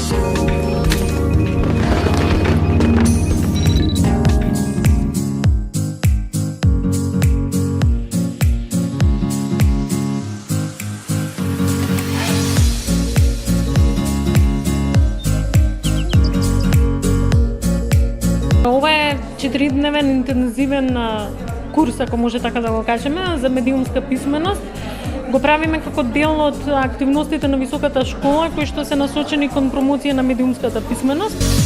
Ова е 4-дневен интензивен курс, ако може така да го кажеме, за медиумска писменост. Го правиме како дел од активностите на високата школа, кои што се насочени кон промоција на медиумската писменост.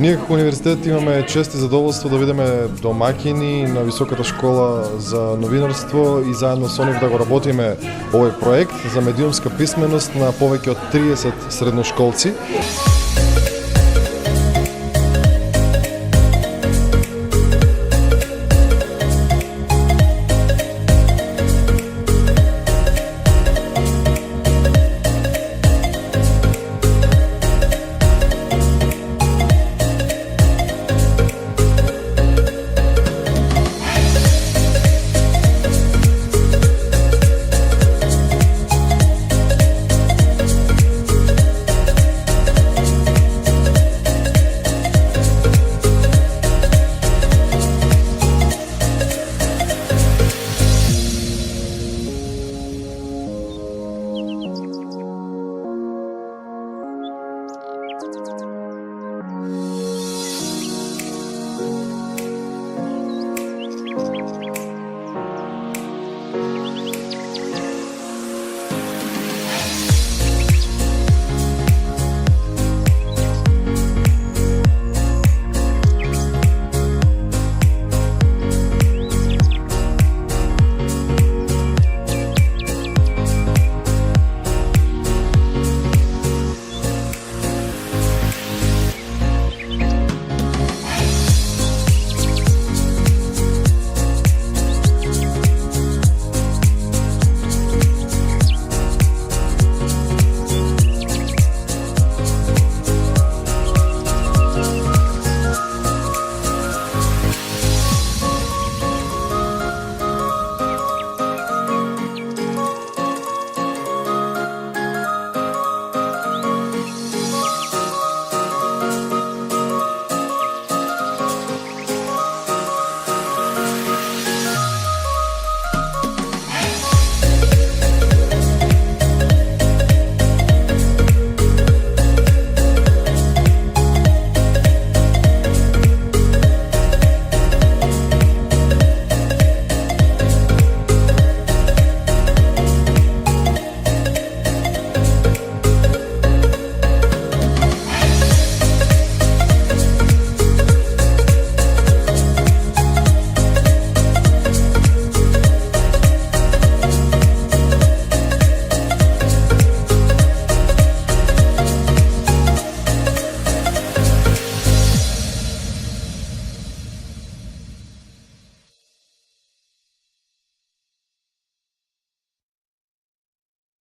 Ние како универзитет имаме чест и задоволство да бидеме домаќини на високата школа за новинарство и заедно со нив да го работиме овој проект за медиумска писменост на повеќе од 30 средношколци.